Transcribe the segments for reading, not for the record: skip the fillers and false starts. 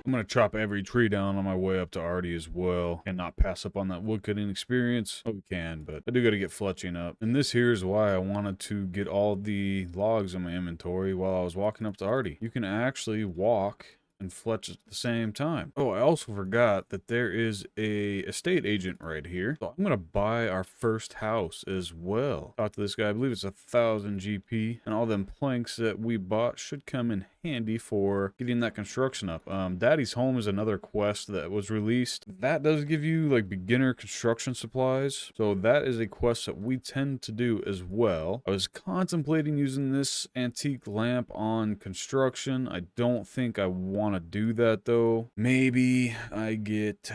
I'm going to chop every tree down on my way up to Artie as well and not pass up on that woodcutting experience. Oh, we can, but I do got to get fletching up. And this here is why I wanted to get all the logs in my inventory while I was walking up to Artie. You can actually walk and fletch at the same time. Oh, I also forgot that there is a estate agent right here. So I'm gonna buy our first house as well. Talk to this guy. I believe it's 1,000 GP, and all them planks that we bought should come in handy for getting that construction up. Daddy's Home is another quest that was released. That does give you like beginner construction supplies, so that is a quest that we tend to do as well. I was contemplating using this antique lamp on construction. I don't think I want to do that though. Maybe I get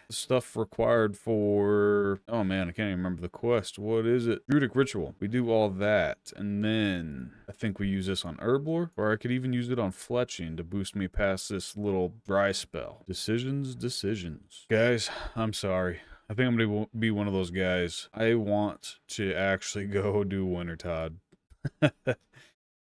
stuff required for, oh man, I can't even remember the quest. What is it? Druidic Ritual. We do all that, and then I think we use this on Herblore, or I could even use it on fletching to boost me past this little dry spell. Decisions. Guys, I'm sorry. I think I'm gonna be one of those guys. I want to actually go do Wintertodt.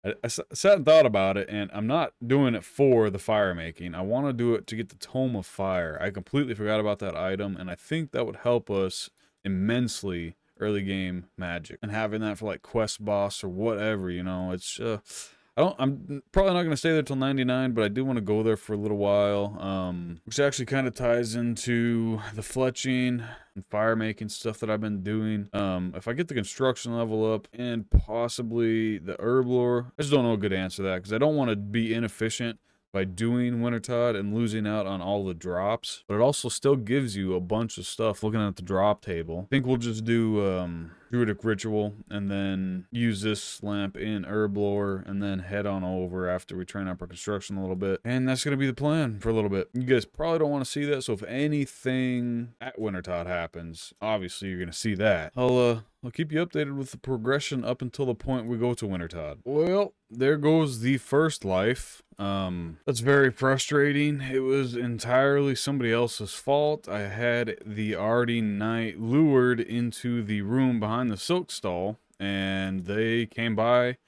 I sat and thought about it, and I'm not doing it for the fire making. I want to do it to get the Tome of Fire. I completely forgot about that item, and I think that would help us immensely early game magic. And having that for like quest boss or whatever, you know, it's I'm probably not going to stay there till 99, but I do want to go there for a little while, which actually kind of ties into the fletching and fire making stuff that I've been doing. If I get the construction level up and possibly the Herblore, I just don't know a good answer to that because I don't want to be inefficient by doing Wintertodt and losing out on all the drops, but it also still gives you a bunch of stuff looking at the drop table. I think we'll just do Druidic Ritual and then use this lamp in Herblore and then head on over after we train up our construction a little bit. And that's going to be the plan for a little bit. You guys probably don't want to see that, so if anything at Wintertodt happens, obviously you're going to see that. I'll keep you updated with the progression up until the point we go to Wintertodt. Well, there goes the first life. That's very frustrating. It was entirely somebody else's fault. I had the Artie Knight lured into the room behind the silk stall, and they came by.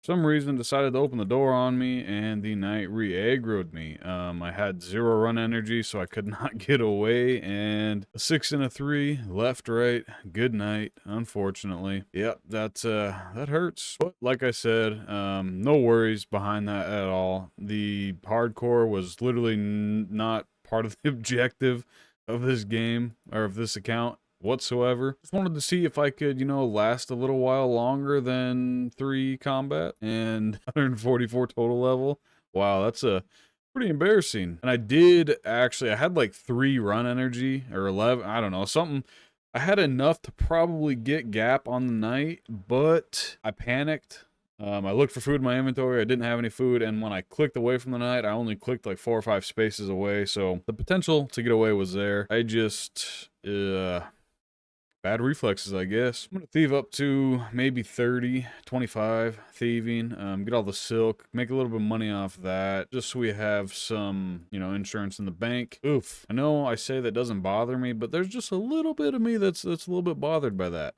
For some reason decided to open the door on me, and the knight re-aggroed me. I had 0 run energy, so I could not get away, and a 6 and a 3, left, right, good night, unfortunately. Yep, that hurts. But like I said, no worries behind that at all. The hardcore was literally not part of the objective of this game, or of this account whatsoever. Just wanted to see if I could, you know, last a little while longer than 3 combat and 144 total level. Wow, that's a pretty embarrassing. And I did actually, I had like 3 run energy or 11, I don't know, something. I had enough to probably get gap on the night, but I panicked. I looked for food in my inventory. I didn't have any food, and when I clicked away from the night, I only clicked like 4 or 5 spaces away, so the potential to get away was there. I just bad reflexes, I guess. I'm gonna thieve up to maybe 30, 25 thieving, get all the silk, make a little bit of money off that, just so we have some, you know, insurance in the bank. Oof. I know I say that doesn't bother me, but there's just a little bit of me that's a little bit bothered by that.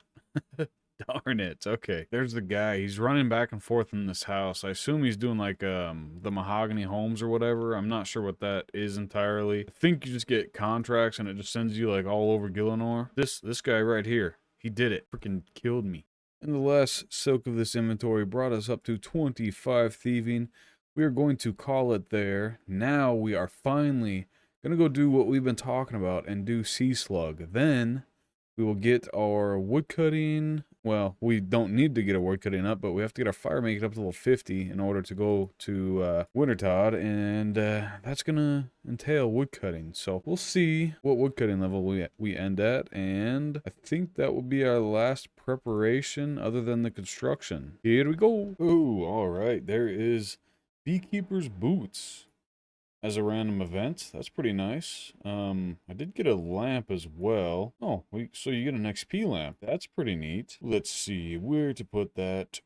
Darn it. Okay. There's the guy. He's running back and forth in this house. I assume he's doing like the mahogany homes or whatever. I'm not sure what that is entirely. I think you just get contracts and it just sends you like all over Gillinor. This guy right here. He did it. Freaking killed me. And the last silk of this inventory brought us up to 25 thieving. We are going to call it there. Now we are finally gonna go do what we've been talking about and do Sea Slug. Then we will get our woodcutting. Well, we don't need to get a woodcutting up, but we have to get our fire making up to level 50 in order to go to Wintertodt, and that's gonna entail woodcutting. So we'll see what woodcutting level we end at, and I think that will be our last preparation other than the construction. Here we go. Oh, all right. There is Beekeeper's Boots as a random event. That's pretty nice. I did get a lamp as well. Oh, so you get an XP lamp. That's pretty neat. Let's see where to put that.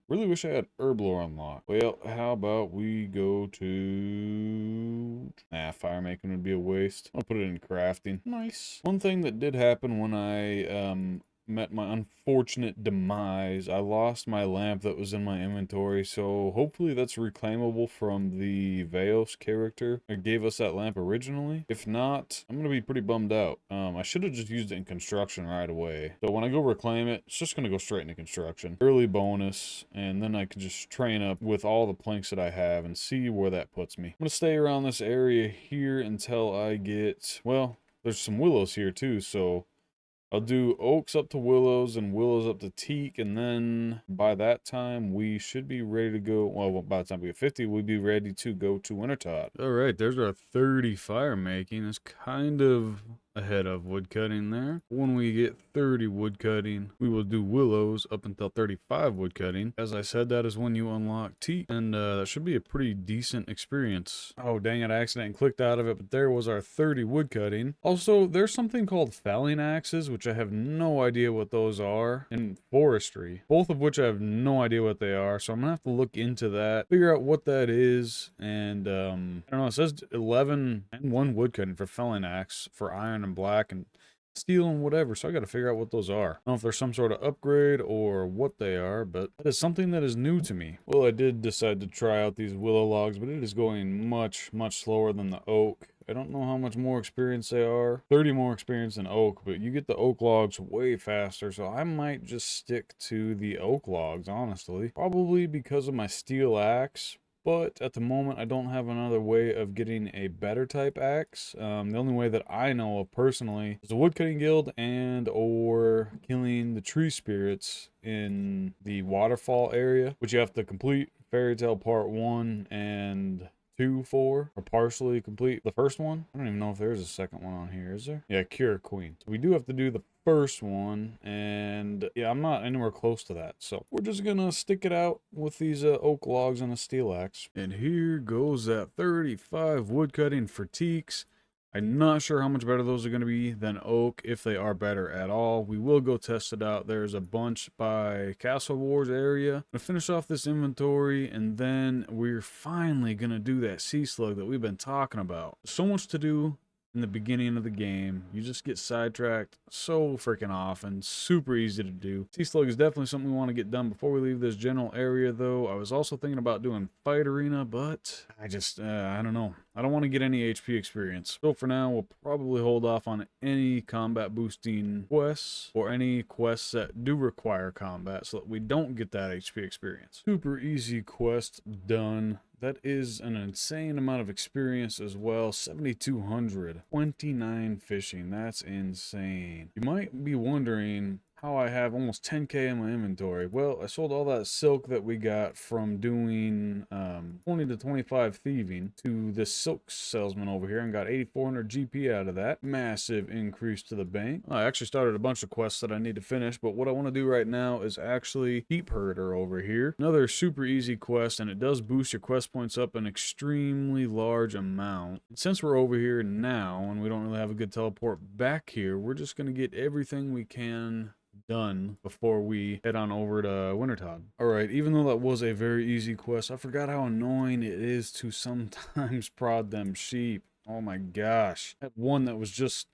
Really wish I had Herblore unlocked. Well, how about we go to... Nah, fire making would be a waste. I'll put it in crafting. Nice. One thing that did happen when I met my unfortunate demise. I lost my lamp that was in my inventory, so hopefully that's reclaimable from the Veos character that gave us that lamp originally. If not, I'm gonna be pretty bummed out. I should have just used it in construction right away. So when I go reclaim it, it's just gonna go straight into construction. Early bonus, and then I can just train up with all the planks that I have and see where that puts me. I'm gonna stay around this area here until I get, well, there's some willows here too, so I'll do oaks up to willows and willows up to teak, and then by that time we should be ready to go. Well, by the time we get 50, we'll be ready to go to Wintertodt. All right, there's our 30 fire making. It's kind of ahead of woodcutting there. When we get 30 woodcutting, we will do willows up until 35 woodcutting. As I said, that is when you unlock teak, and that should be a pretty decent experience. Oh, dang it, I accidentally clicked out of it, but there was our 30 woodcutting. Also, there's something called felling axes, which I have no idea what those are, and forestry, both of which I have no idea what they are, so I'm gonna have to look into that, figure out what that is, and I don't know, it says 11 and 1 woodcutting for felling axe for iron and black and steel and whatever, so I got to figure out what those are. I don't know if there's some sort of upgrade or what they are, but that is something that is new to me. Well, I did decide to try out these willow logs, but it is going much slower than the oak. I don't know how much more experience they are. 30 more experience than oak, but you get the oak logs way faster, so I might just stick to the oak logs, honestly. Probably because of my steel axe. But at the moment, I don't have another way of getting a better type axe. The only way that I know of personally is the woodcutting guild and or killing the tree spirits in the waterfall area, which you have to complete Fairy Tale Part 1 and 2 for, or partially complete the first one. I don't even know if there's a second one on here, is there? Yeah, Cure Queen. So we do have to do the first one, and yeah, I'm not anywhere close to that, so we're just gonna stick it out with these oak logs and a steel axe. And here goes that 35 woodcutting for teaks. I'm not sure how much better those are going to be than oak, if they are better at all. We will go test it out. There's a bunch by Castle Wars area. I'm going to finish off this inventory, and then we're finally going to do that sea slug that we've been talking about. So much to do in the beginning of the game. You just get sidetracked so freaking often. Super easy to do. Sea slug is definitely something we want to get done before we leave this general area, though. I was also thinking about doing fight arena, but I just I don't know. I don't want to get any HP experience. So for now, we'll probably hold off on any combat boosting quests or any quests that do require combat so that we don't get that HP experience. Super easy quest done. That is an insane amount of experience as well. 7,200. 29 fishing. That's insane. You might be wondering how I have almost 10k in my inventory. Well, I sold all that silk that we got from doing 20 to 25 thieving to this silk salesman over here and got 8,400 GP out of that. Massive increase to the bank. I actually started a bunch of quests that I need to finish, but what I want to do right now is actually sheep herder over here. Another super easy quest, and it does boost your quest points up an extremely large amount. And since we're over here now and we don't really have a good teleport back here, we're just going to get everything we can done before we head on over to Wintertodt. Alright, even though that was a very easy quest, I forgot how annoying it is to sometimes prod them sheep. Oh my gosh. I had one that was just,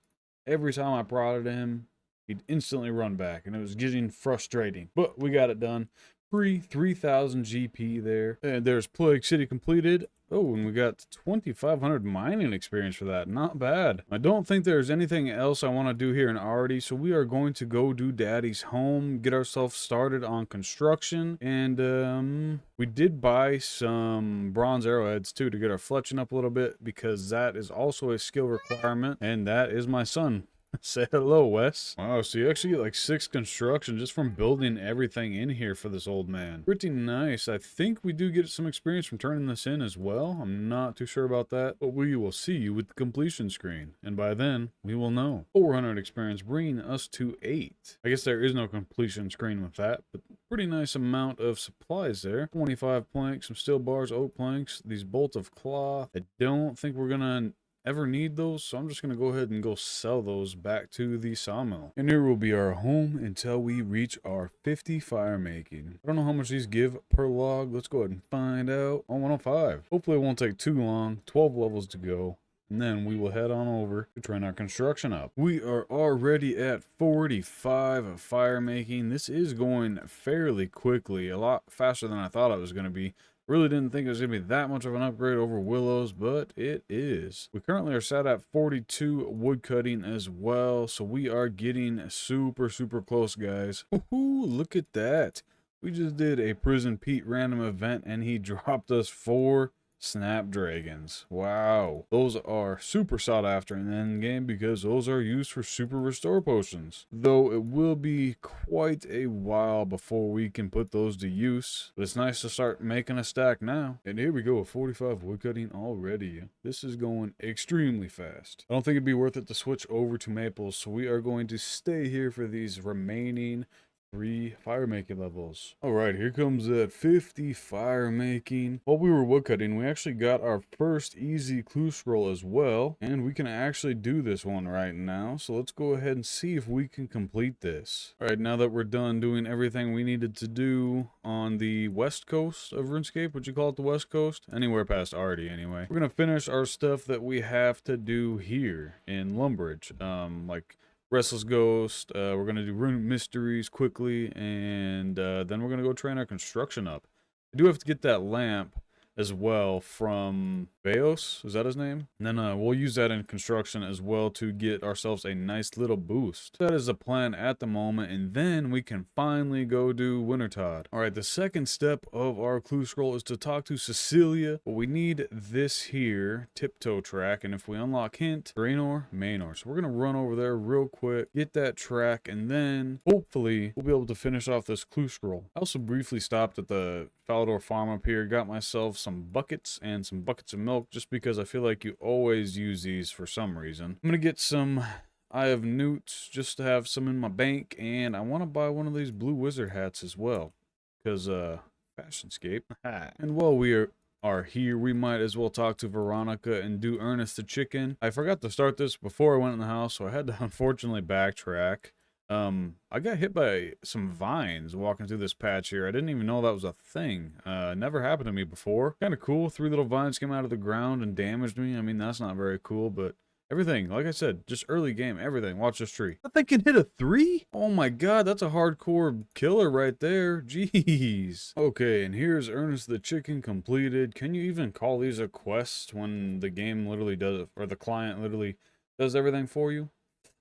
every time I prodded him, he'd instantly run back, and it was getting frustrating. But we got it done. Free 3,000 GP there. And there's Plague City completed. Oh, and we got 2,500 mining experience for that. Not bad. I don't think there's anything else I want to do here in Artie, so we are going to go do Daddy's home, get ourselves started on construction, and we did buy some bronze arrowheads too to get our fletching up a little bit, because that is also a skill requirement, and that is my son. Say hello, Wes. Wow, so you actually get like 6 construction just from building everything in here for this old man. Pretty nice. I think we do get some experience from turning this in as well. I'm not too sure about that, but we will see you with the completion screen. And by then, we will know. 400 experience, bringing us to 8. I guess there is no completion screen with that, but pretty nice amount of supplies there. 25 planks, some steel bars, oak planks, these bolts of cloth. I don't think we're gonna ever need those, so I'm just gonna go ahead and go sell those back to the sawmill. And here will be our home until we reach our 50 fire making. I don't know how much these give per log. Let's go ahead and find out. Oh, 105. Hopefully it won't take too long. 12 levels to go. and then we will head on over to train our construction up. We are already at 45 of fire making. This is going fairly quickly, a lot faster than I thought it was going to be. Really didn't think it was going to be that much of an upgrade over Willows, but it is. We currently are set at 42 woodcutting as well, so we are getting super, super close, guys. Woohoo, look at that. We just did a Prison Pete random event, and he dropped us 4 snapdragons. Wow, those are super sought after in the end game because those are used for super restore potions, though it will be quite a while before we can put those to use, but it's nice to start making a stack now. And here we go with 45 woodcutting already. This is going extremely fast. I don't think it'd be worth it to switch over to maples, so we are going to stay here for these remaining 3 fire making levels. Alright, here comes that 50 fire making. While we were woodcutting, we actually got our first easy clue scroll as well, and we can actually do this one right now. So let's go ahead and see if we can complete this. Alright, now that we're done doing everything we needed to do on the west coast of RuneScape, would you call it the west coast? Anywhere past Artie anyway. We're gonna finish our stuff that we have to do here in Lumbridge. Like Restless Ghost, we're going to do Rune Mysteries quickly, and then we're going to go train our construction up. I do have to get that lamp as well from Beos, is that his name? And then we'll use that in construction as well to get ourselves a nice little boost. That is the plan at the moment, and then we can finally go do Wintertodt. Alright, the second step of our clue scroll is to talk to Cecilia, but we need this here, tiptoe track, and if we unlock hint, Draenor, Maynor. So we're going to run over there real quick, get that track, and then hopefully we'll be able to finish off this clue scroll. I also briefly stopped at the Falador farm up here, got myself some buckets and some buckets of milk just because I feel like you always use these for some reason. I'm gonna get some Eye of Newts just to have some in my bank, and I want to buy one of these blue wizard hats as well because Fashionscape. And while we are here, we might as well talk to Veronica and do Ernest the chicken. I forgot to start this before I went in the house, so I had to unfortunately backtrack. I got hit by some vines walking through this patch here. I didn't even know that was a thing. Never happened to me before. Kind of cool. 3 little vines came out of the ground and damaged me. I mean, that's not very cool, but everything, like I said, just early game, everything. Watch this tree. That thing can hit a 3? Oh my god, that's a hardcore killer right there. Jeez. Okay, and here's Ernest the chicken completed. Can you even call these a quest when the game literally does it, or the client literally does everything for you?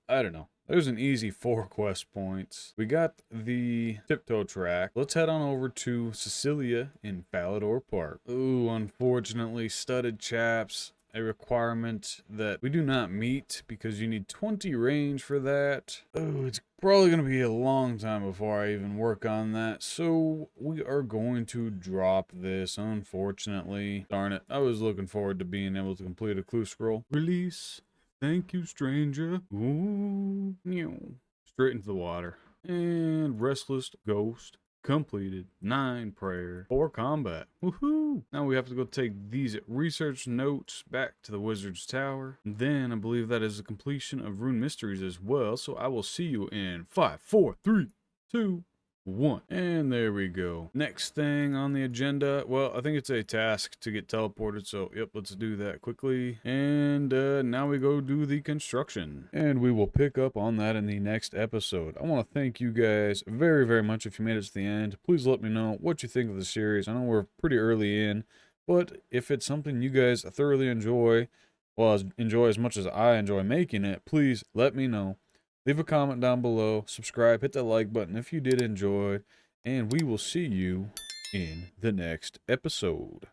I don't know. There's an easy 4 quest points. We got the tiptoe track. Let's head on over to Cecilia in Falador Park. Ooh, unfortunately, studded chaps, a requirement that we do not meet because you need 20 range for that. Oh, it's probably going to be a long time before I even work on that. So we are going to drop this, unfortunately. Darn it. I was looking forward to being able to complete a clue scroll. Release. Thank you, stranger. Ooh, straight into the water. And Restless Ghost completed. 9 prayer. 4 combat. Woohoo! Now we have to go take these research notes back to the Wizard's Tower. Then I believe that is the completion of Rune Mysteries as well. So I will see you in 5, 4, 3, 2, 1. And there we go. Next thing on the agenda, well, I think it's a task to get teleported, so yep, let's do that quickly. And now we go do the construction, and we will pick up on that in the next episode. I want to thank you guys very, very much if you made it to the end. Please let me know what you think of the series. I know we're pretty early in, but if it's something you guys thoroughly enjoy, well, enjoy as much as I enjoy making it, please let me know. Leave a comment down below, subscribe, hit that like button if you did enjoy, and we will see you in the next episode.